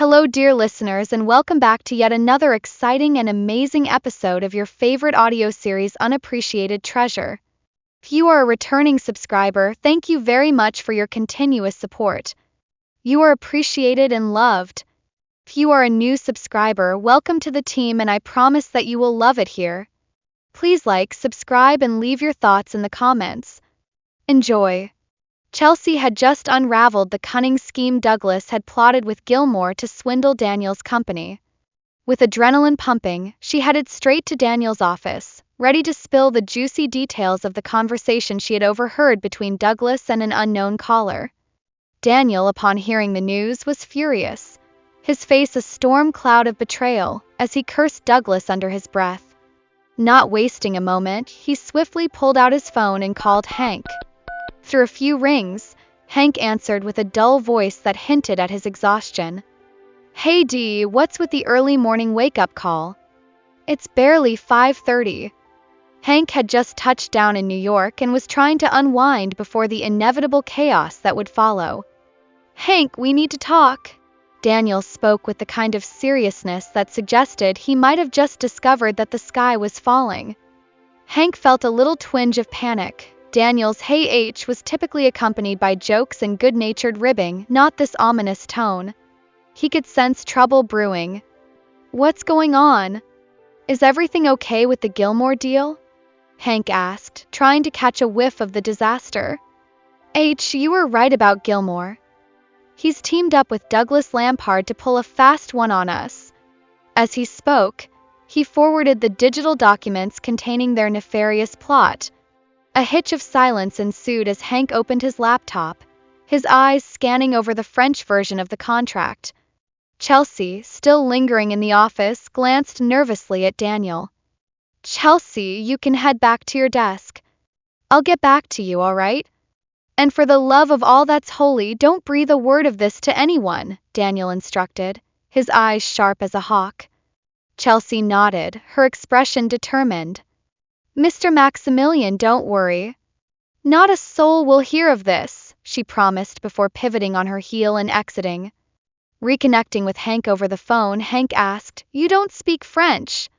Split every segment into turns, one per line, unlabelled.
Hello, dear listeners, and welcome back to yet another exciting and amazing episode of your favorite audio series, Unappreciated Treasure. If you are a returning subscriber, thank you very much for your continuous support. You are appreciated and loved. If you are a new subscriber, welcome to the team, and I promise that you will love it here. Please like, subscribe, and leave your thoughts in the comments. Enjoy. Chelsea had just unraveled the cunning scheme Douglas had plotted with Gilmore to swindle Daniel's company. With adrenaline pumping, she headed straight to Daniel's office, ready to spill the juicy details of the conversation she had overheard between Douglas and an unknown caller. Daniel, upon hearing the news, was furious, his face a storm cloud of betrayal, as he cursed Douglas under his breath. Not wasting a moment, he swiftly pulled out his phone and called Hank. Through a few rings, Hank answered with a dull voice that hinted at his exhaustion. "Hey Dee, what's with the early morning wake-up call? It's barely 5:30. Hank had just touched down in New York and was trying to unwind before the inevitable chaos that would follow. "Hank, we need to talk." Daniel spoke with the kind of seriousness that suggested he might have just discovered that the sky was falling. Hank felt a little twinge of panic. Daniel's "Hey H" was typically accompanied by jokes and good-natured ribbing, not this ominous tone. He could sense trouble brewing. "What's going on? Is everything okay with the Gilmore deal?" Hank asked, trying to catch a whiff of the disaster. "H, you were right about Gilmore. He's teamed up with Douglas Lampard to pull a fast one on us." As he spoke, he forwarded the digital documents containing their nefarious plot. A hitch of silence ensued as Hank opened his laptop, his eyes scanning over the French version of the contract. Chelsea, still lingering in the office, glanced nervously at Daniel. "Chelsea, you can head back to your desk. I'll get back to you, all right? And for the love of all that's holy, don't breathe a word of this to anyone," Daniel instructed, his eyes sharp as a hawk. Chelsea nodded, her expression determined. "Mr. Maximilian, don't worry. Not a soul will hear of this," she promised before pivoting on her heel and exiting. Reconnecting with Hank over the phone, Hank asked, "You don't speak French.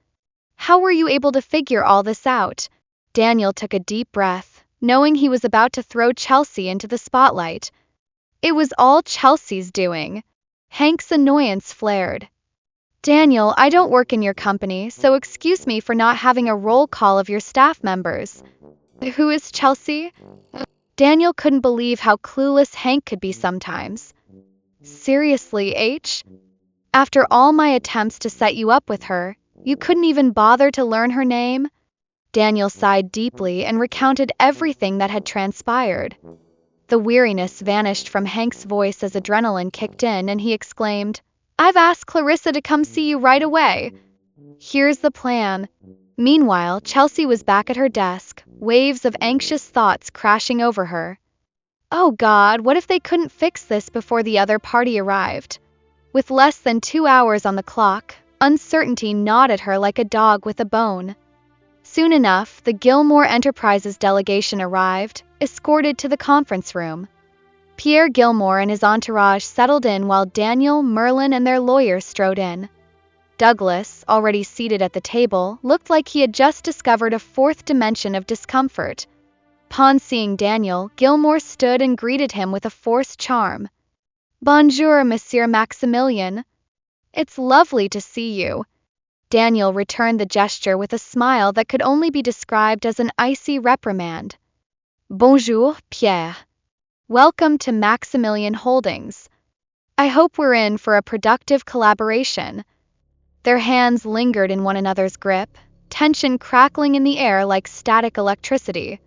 How were you able to figure all this out?" Daniel took a deep breath, knowing he was about to throw Chelsea into the spotlight. It was all Chelsea's doing. Hank's annoyance flared. "Daniel, I don't work in your company, so excuse me for not having a roll call of your staff members." "Who is Chelsea?" Daniel couldn't believe how clueless Hank could be sometimes. "Seriously, H? After all my attempts to set you up with her, you couldn't even bother to learn her name?" Daniel sighed deeply and recounted everything that had transpired. The weariness vanished from Hank's voice as adrenaline kicked in, and he exclaimed, "I've asked Clarissa to come see you right away. Here's the plan." Meanwhile, Chelsea was back at her desk, waves of anxious thoughts crashing over her. Oh God, what if they couldn't fix this before the other party arrived? With less than 2 hours on the clock, uncertainty gnawed at her like a dog with a bone. Soon enough, the Gilmore Enterprises delegation arrived, escorted to the conference room. Pierre Gilmore and his entourage settled in while Daniel, Merlin, and their lawyer strode in. Douglas, already seated at the table, looked like he had just discovered a fourth dimension of discomfort. Upon seeing Daniel, Gilmore stood and greeted him with a forced charm. "Bonjour, Monsieur Maximilian. It's lovely to see you." Daniel returned the gesture with a smile that could only be described as an icy reprimand. "Bonjour, Pierre. Welcome to Maximilian Holdings. I hope we're in for a productive collaboration." Their hands lingered in one another's grip, tension crackling in the air like static electricity.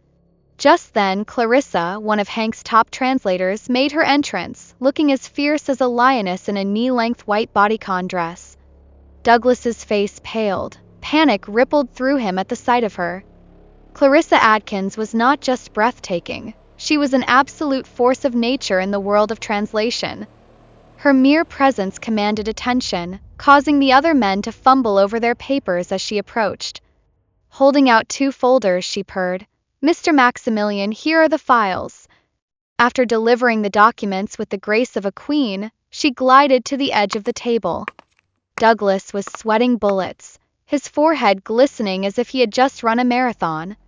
Just then, Clarissa, one of Hank's top translators, made her entrance, looking as fierce as a lioness in a knee-length white bodycon dress. Douglas's face paled, panic rippled through him at the sight of her. Clarissa Adkins was not just breathtaking, she was an absolute force of nature in the world of translation. Her mere presence commanded attention, causing the other men to fumble over their papers as she approached. Holding out 2 folders, she purred, "Mr. Maximilian, here are the files." After delivering the documents with the grace of a queen, She glided to the edge of the table. Douglas was sweating bullets, his forehead glistening as if he had just run a marathon.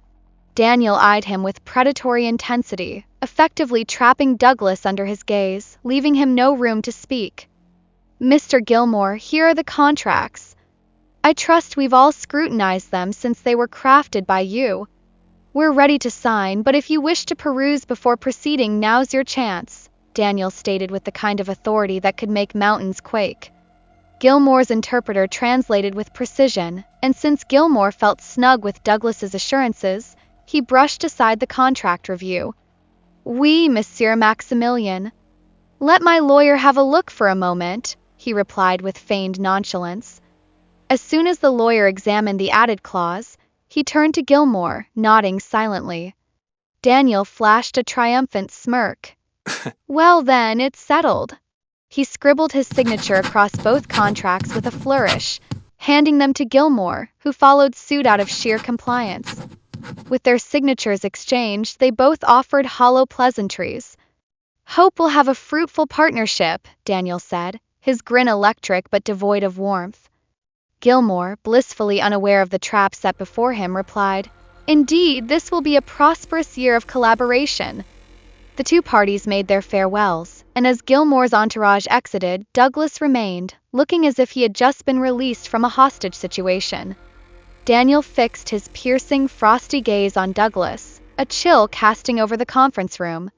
Daniel eyed him with predatory intensity, effectively trapping Douglas under his gaze, leaving him no room to speak. "Mr. Gilmore, here are the contracts. I trust we've all scrutinized them since they were crafted by you. We're ready to sign, but if you wish to peruse before proceeding, now's your chance," Daniel stated with the kind of authority that could make mountains quake. Gilmore's interpreter translated with precision, and since Gilmore felt snug with Douglas's assurances, he brushed aside the contract review. "Oui, Monsieur Maximilian. Let my lawyer have a look for a moment," he replied with feigned nonchalance. As soon as the lawyer examined the added clause, he turned to Gilmore, nodding silently. Daniel flashed a triumphant smirk. "Well then, it's settled." He scribbled his signature across both contracts with a flourish, handing them to Gilmore, who followed suit out of sheer compliance. With their signatures exchanged, they both offered hollow pleasantries. "Hope we'll have a fruitful partnership," Daniel said, his grin electric but devoid of warmth. Gilmore, blissfully unaware of the trap set before him, replied, "Indeed, this will be a prosperous year of collaboration." The two parties made their farewells, and as Gilmore's entourage exited, Douglas remained, looking as if he had just been released from a hostage situation. Daniel fixed his piercing, frosty gaze on Douglas, a chill casting over the conference room.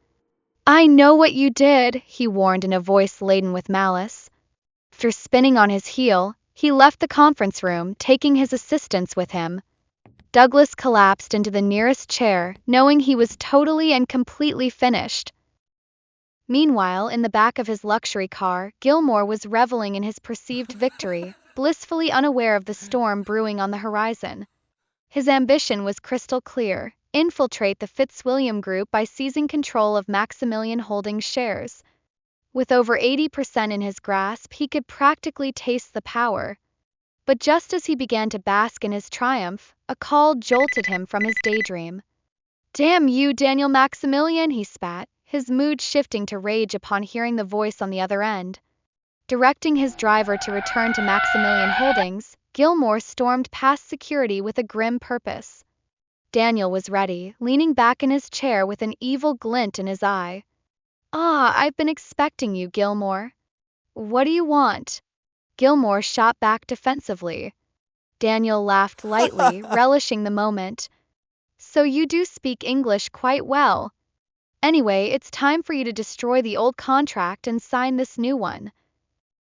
"I know what you did," he warned in a voice laden with malice. After spinning on his heel, he left the conference room, taking his assistants with him. Douglas collapsed into the nearest chair, knowing he was totally and completely finished. Meanwhile, in the back of his luxury car, Gilmore was reveling in his perceived victory, blissfully unaware of the storm brewing on the horizon. His ambition was crystal clear: infiltrate the Fitzwilliam Group by seizing control of Maximilian Holdings shares. With over 80% in his grasp, he could practically taste the power. But just as he began to bask in his triumph, a call jolted him from his daydream. "Damn you, Daniel Maximilian," he spat, his mood shifting to rage upon hearing the voice on the other end. Directing his driver to return to Maximilian Holdings, Gilmore stormed past security with a grim purpose. Daniel was ready, leaning back in his chair with an evil glint in his eye. "Ah, I've been expecting you, Gilmore. What do you want?" Gilmore shot back defensively. Daniel laughed lightly, relishing the moment. "So you do speak English quite well. Anyway, it's time for you to destroy the old contract and sign this new one."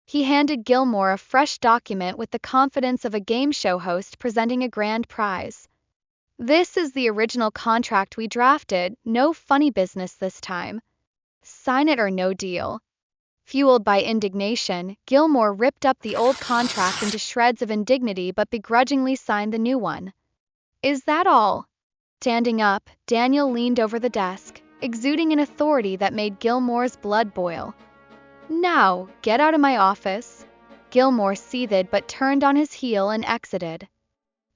He handed Gilmore a fresh document with the confidence of a game show host presenting a grand prize. "This is the original contract we drafted, no funny business this time. Sign it or no deal." Fueled by indignation, Gilmore ripped up the old contract into shreds of indignity but begrudgingly signed the new one. "Is that all?" Standing up, Daniel leaned over the desk, exuding an authority that made Gilmore's blood boil. "Now, get out of my office." Gilmore seethed but turned on his heel and exited.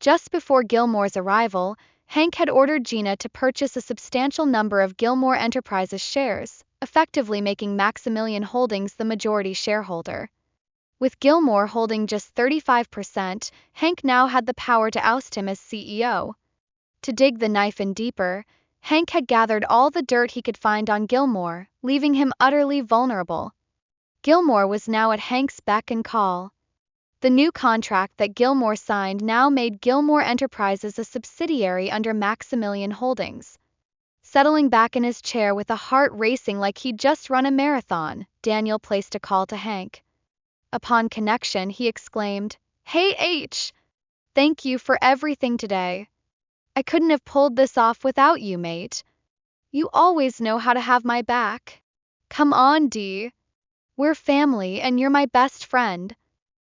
Just before Gilmore's arrival, Hank had ordered Gina to purchase a substantial number of Gilmore Enterprises shares, effectively making Maximilian Holdings the majority shareholder. With Gilmore holding just 35%, Hank now had the power to oust him as CEO. To dig the knife in deeper, Hank had gathered all the dirt he could find on Gilmore, leaving him utterly vulnerable. Gilmore was now at Hank's beck and call. The new contract that Gilmore signed now made Gilmore Enterprises a subsidiary under Maximilian Holdings. Settling back in his chair with a heart racing like he'd just run a marathon, Daniel placed a call to Hank. Upon connection, he exclaimed, "Hey H! Thank you for everything today. I couldn't have pulled this off without you, mate. You always know how to have my back. Come on, D. We're family and you're my best friend.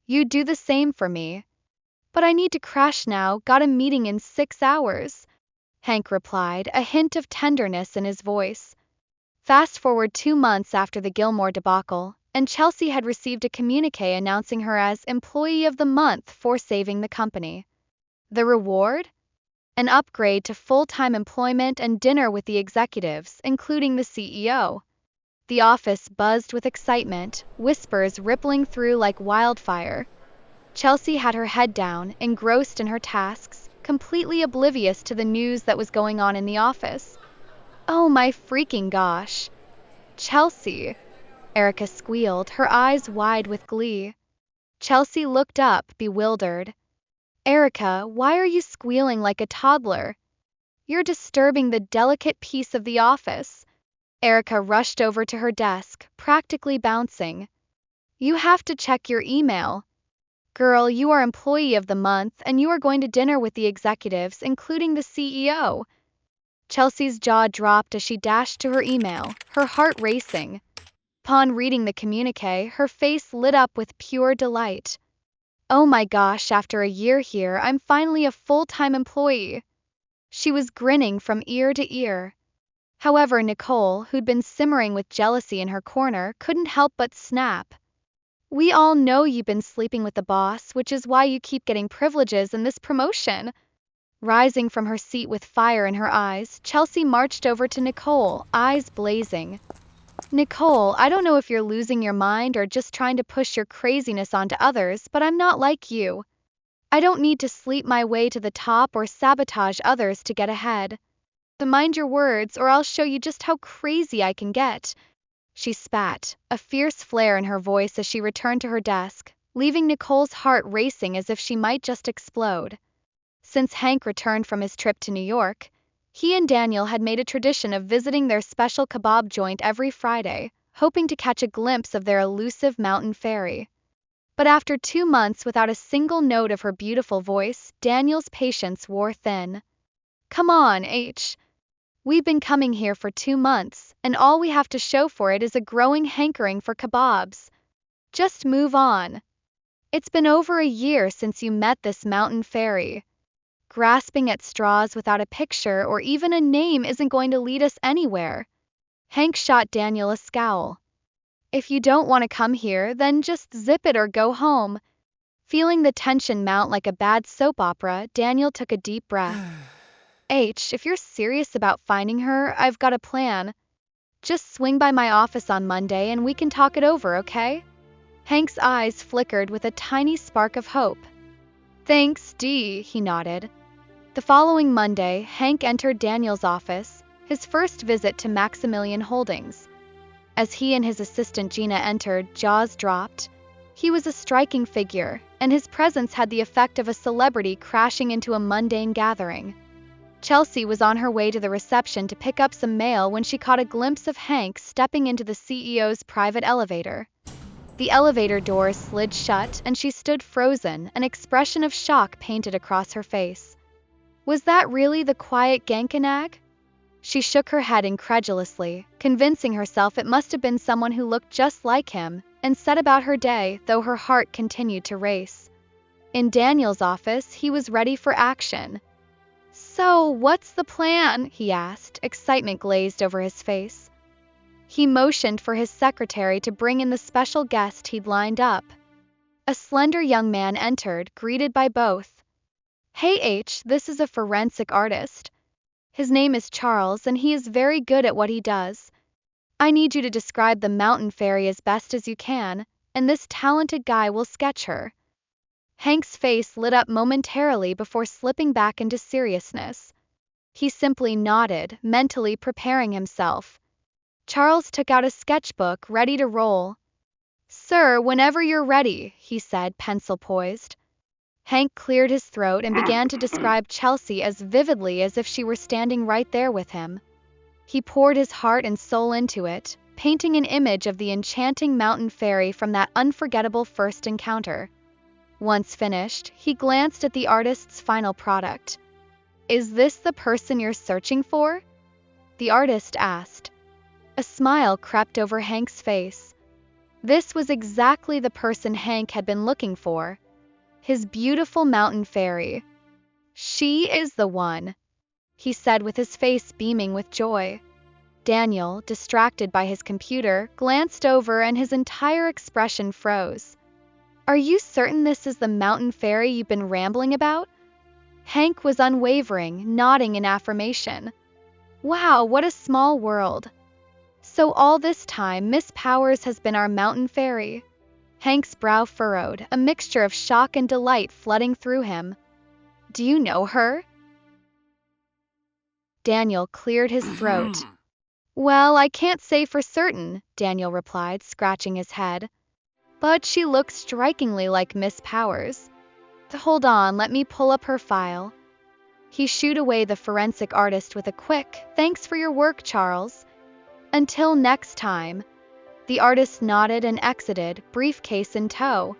You do the same for me. But I need to crash now, got a meeting in 6 hours." Hank replied, a hint of tenderness in his voice. Fast forward 2 months after the Gilmore debacle, and Chelsea had received a communique announcing her as Employee of the Month for saving the company. The reward? An upgrade to full-time employment and dinner with the executives, including the CEO. The office buzzed with excitement, whispers rippling through like wildfire. Chelsea had her head down, engrossed in her tasks, completely oblivious to the news that was going on in the office. Oh my freaking gosh. Chelsea, Erica squealed, her eyes wide with glee. Chelsea looked up, bewildered. Erica, why are you squealing like a toddler? You're disturbing the delicate peace of the office. Erica rushed over to her desk, practically bouncing. You have to check your email. Girl, you are Employee of the Month and you are going to dinner with the executives, including the CEO. Chelsea's jaw dropped as she dashed to her email, her heart racing. Upon reading the communiqué, her face lit up with pure delight. Oh my gosh, after a year here, I'm finally a full-time employee. She was grinning from ear to ear. However, Nicole, who'd been simmering with jealousy in her corner, couldn't help but snap. We all know you've been sleeping with the boss, which is why you keep getting privileges in this promotion. Rising from her seat with fire in her eyes, Chelsea marched over to Nicole, eyes blazing. Nicole, I don't know if you're losing your mind or just trying to push your craziness onto others, but I'm not like you. I don't need to sleep my way to the top or sabotage others to get ahead. So mind your words, or I'll show you just how crazy I can get. She spat, a fierce flare in her voice as she returned to her desk, leaving Nicole's heart racing as if she might just explode. Since Hank returned from his trip to New York, he and Daniel had made a tradition of visiting their special kebab joint every Friday, hoping to catch a glimpse of their elusive mountain fairy. But after 2 months without a single note of her beautiful voice, Daniel's patience wore thin. Come on, H. We've been coming here for 2 months, and all we have to show for it is a growing hankering for kebabs. Just move on. It's been over a year since you met this mountain fairy. Grasping at straws without a picture or even a name isn't going to lead us anywhere. Hank shot Daniel a scowl. If you don't want to come here, then just zip it or go home. Feeling the tension mount like a bad soap opera, Daniel took a deep breath. H, if you're serious about finding her, I've got a plan. Just swing by my office on Monday and we can talk it over, okay? Hank's eyes flickered with a tiny spark of hope. Thanks, D, he nodded. The following Monday, Hank entered Daniel's office, his first visit to Maximilian Holdings. As he and his assistant Gina entered, jaws dropped. He was a striking figure, and his presence had the effect of a celebrity crashing into a mundane gathering. Chelsea was on her way to the reception to pick up some mail when she caught a glimpse of Hank stepping into the CEO's private elevator. The elevator doors slid shut and she stood frozen, an expression of shock painted across her face. Was that really the quiet Genkanag? She shook her head incredulously, convincing herself it must have been someone who looked just like him, and set about her day, though her heart continued to race. In Daniel's office, he was ready for action. So, what's the plan? He asked, excitement glazed over his face. He motioned for his secretary to bring in the special guest he'd lined up. A slender young man entered, greeted by both. Hey H, this is a forensic artist. His name is Charles and he is very good at what he does. I need you to describe the mountain fairy as best as you can, and this talented guy will sketch her. Hank's face lit up momentarily before slipping back into seriousness. He simply nodded, mentally preparing himself. Charles took out a sketchbook, ready to roll. Sir, whenever you're ready, he said, pencil poised. Hank cleared his throat and began to describe Chelsea as vividly as if she were standing right there with him. He poured his heart and soul into it, painting an image of the enchanting mountain fairy from that unforgettable first encounter. Once finished, he glanced at the artist's final product. Is this the person you're searching for? The artist asked. A smile crept over Hank's face. This was exactly the person Hank had been looking for. His beautiful mountain fairy. She is the one, he said with his face beaming with joy. Daniel, distracted by his computer, glanced over and his entire expression froze. Are you certain this is the mountain fairy you've been rambling about? Hank was unwavering, nodding in affirmation. Wow, what a small world. So all this time, Miss Powers has been our mountain fairy. Hank's brow furrowed, a mixture of shock and delight flooding through him. Do you know her? Daniel cleared his throat. Well, I can't say for certain, Daniel replied, scratching his head. But she looks strikingly like Miss Powers. Hold on, let me pull up her file. He shooed away the forensic artist with a quick, "Thanks for your work, Charles. Until next time." The artist nodded and exited, briefcase in tow.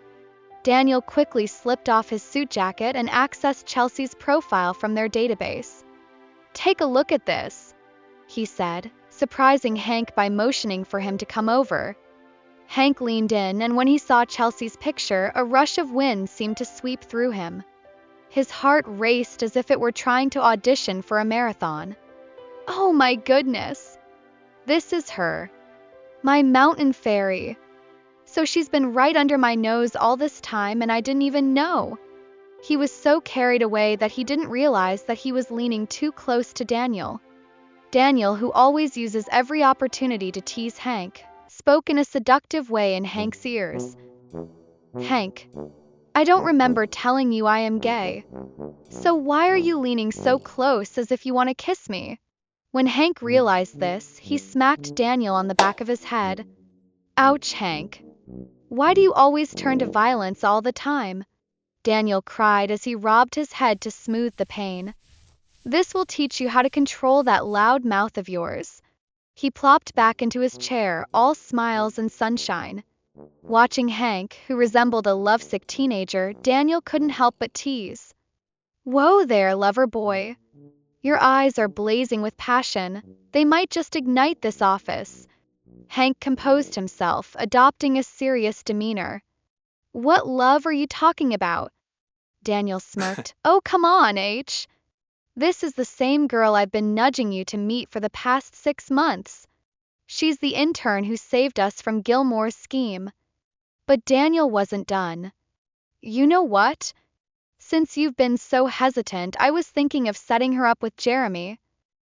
Daniel quickly slipped off his suit jacket and accessed Chelsea's profile from their database. Take a look at this, he said, surprising Hank by motioning for him to come over. Hank leaned in, and when he saw Chelsea's picture, a rush of wind seemed to sweep through him. His heart raced as if it were trying to audition for a marathon. Oh my goodness! This is her. My mountain fairy. So she's been right under my nose all this time and I didn't even know. He was so carried away that he didn't realize that he was leaning too close to Daniel. Daniel, who always uses every opportunity to tease Hank, spoke in a seductive way in Hank's ears. Hank, I don't remember telling you I am gay. So why are you leaning so close as if you want to kiss me? When Hank realized this, he smacked Daniel on the back of his head. Ouch, Hank. Why do you always turn to violence all the time? Daniel cried as he rubbed his head to smooth the pain. This will teach you how to control that loud mouth of yours. He plopped back into his chair, all smiles and sunshine. Watching Hank, who resembled a lovesick teenager, Daniel couldn't help but tease. Whoa there, lover boy. Your eyes are blazing with passion. They might just ignite this office. Hank composed himself, adopting a serious demeanor. What love are you talking about? Daniel smirked. Oh, come on, H. This is the same girl I've been nudging you to meet for the past 6 months. She's the intern who saved us from Gilmore's scheme. But Daniel wasn't done. You know what? Since you've been so hesitant, I was thinking of setting her up with Jeremy.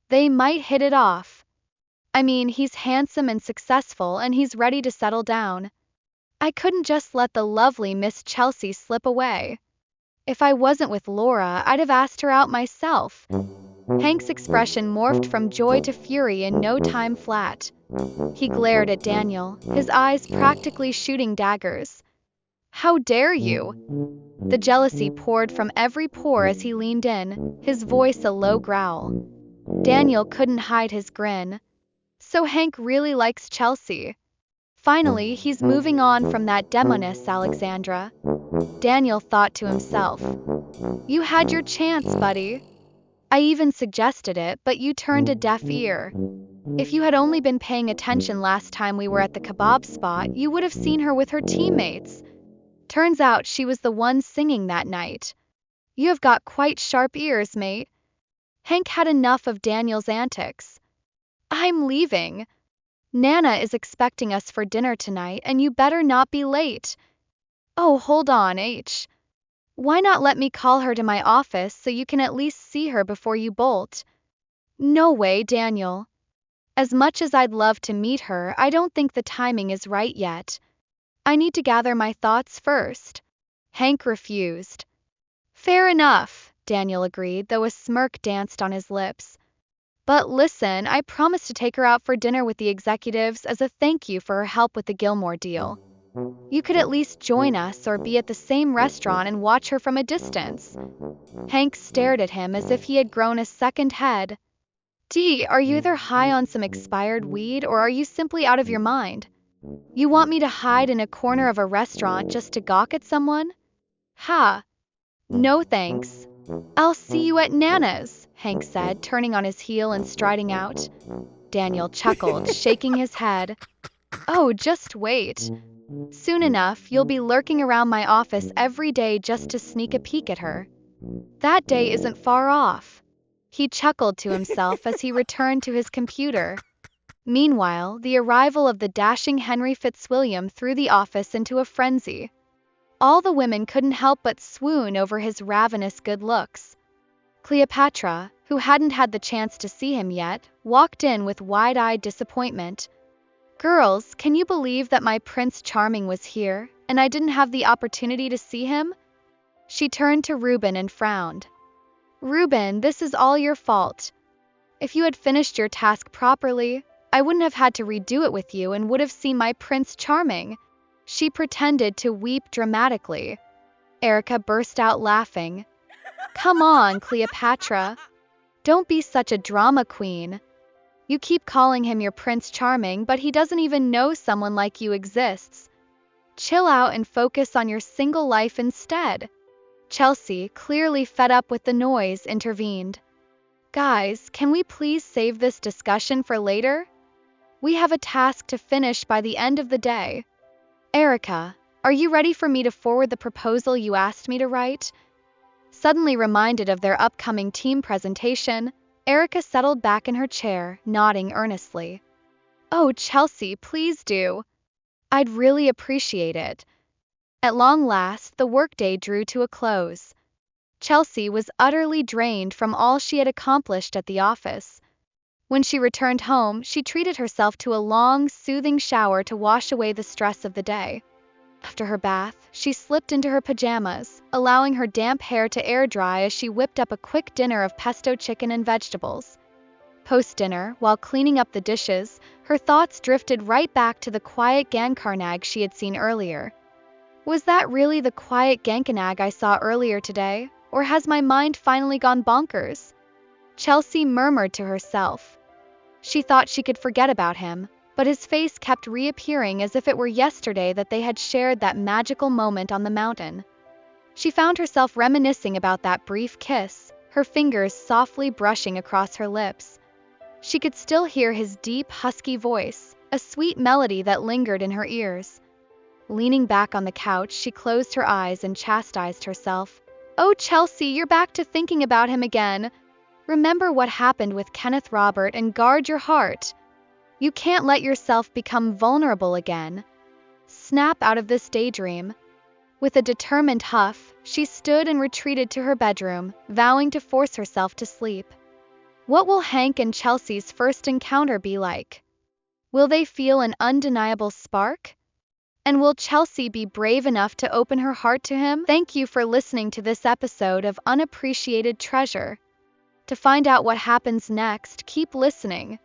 They might hit it off. I mean, he's handsome and successful, and he's ready to settle down. I couldn't just let the lovely Miss Chelsea slip away. If I wasn't with Laura, I'd have asked her out myself. Hank's expression morphed from joy to fury in no time flat. He glared at Daniel, his eyes practically shooting daggers. How dare you? The jealousy poured from every pore as he leaned in, his voice a low growl. Daniel couldn't hide his grin. So Hank really likes Chelsea. Finally, he's moving on from that demoness, Alexandra. Daniel thought to himself. You had your chance, buddy. I even suggested it, but you turned a deaf ear. If you had only been paying attention last time we were at the kebab spot, you would have seen her with her teammates. Turns out she was the one singing that night. You have got quite sharp ears, mate. Hank had enough of Daniel's antics. I'm leaving. Nana is expecting us for dinner tonight, and you better not be late. Oh, hold on, H. Why not let me call her to my office so you can at least see her before you bolt? No way, Daniel. As much as I'd love to meet her, I don't think the timing is right yet. I need to gather my thoughts first. Hank refused. Fair enough, Daniel agreed, though a smirk danced on his lips. But listen, I promised to take her out for dinner with the executives as a thank you for her help with the Gilmore deal. You could at least join us or be at the same restaurant and watch her from a distance. Hank stared at him as if he had grown a second head. D, are you either high on some expired weed or are you simply out of your mind? You want me to hide in a corner of a restaurant just to gawk at someone? Ha! No thanks. I'll see you at Nana's, Hank said, turning on his heel and striding out. Daniel chuckled, shaking his head. Oh, just wait. Soon enough, you'll be lurking around my office every day just to sneak a peek at her. That day isn't far off. He chuckled to himself as he returned to his computer. Meanwhile, the arrival of the dashing Henry Fitzwilliam threw the office into a frenzy. All the women couldn't help but swoon over his ravenous good looks. Cleopatra, who hadn't had the chance to see him yet, walked in with wide-eyed disappointment. Girls, can you believe that my Prince Charming was here, and I didn't have the opportunity to see him? She turned to Ruben and frowned. Ruben, this is all your fault. If you had finished your task properly, I wouldn't have had to redo it with you and would have seen my Prince Charming. She pretended to weep dramatically. Erica burst out laughing. Come on, Cleopatra. Don't be such a drama queen. You keep calling him your Prince Charming, but he doesn't even know someone like you exists. Chill out and focus on your single life instead. Chelsea, clearly fed up with the noise, intervened. Guys, can we please save this discussion for later? We have a task to finish by the end of the day. Erica, are you ready for me to forward the proposal you asked me to write? Suddenly reminded of their upcoming team presentation, Erica settled back in her chair, nodding earnestly. Oh, Chelsea, please do. I'd really appreciate it. At long last, the workday drew to a close. Chelsea was utterly drained from all she had accomplished at the office. When she returned home, she treated herself to a long, soothing shower to wash away the stress of the day. After her bath, she slipped into her pajamas, allowing her damp hair to air dry as she whipped up a quick dinner of pesto chicken and vegetables. Post-dinner, while cleaning up the dishes, her thoughts drifted right back to the quiet Gankarnag she had seen earlier. Was that really the quiet Gankanag I saw earlier today, or has my mind finally gone bonkers? Chelsea murmured to herself. She thought she could forget about him, but his face kept reappearing as if it were yesterday that they had shared that magical moment on the mountain. She found herself reminiscing about that brief kiss, her fingers softly brushing across her lips. She could still hear his deep, husky voice, a sweet melody that lingered in her ears. Leaning back on the couch, she closed her eyes and chastised herself. Oh, Chelsea, you're back to thinking about him again. Remember what happened with Kenneth Robert and guard your heart. You can't let yourself become vulnerable again. Snap out of this daydream. With a determined huff, she stood and retreated to her bedroom, vowing to force herself to sleep. What will Hank and Chelsea's first encounter be like? Will they feel an undeniable spark? And will Chelsea be brave enough to open her heart to him? Thank you for listening to this episode of Unappreciated Treasure. To find out what happens next, keep listening.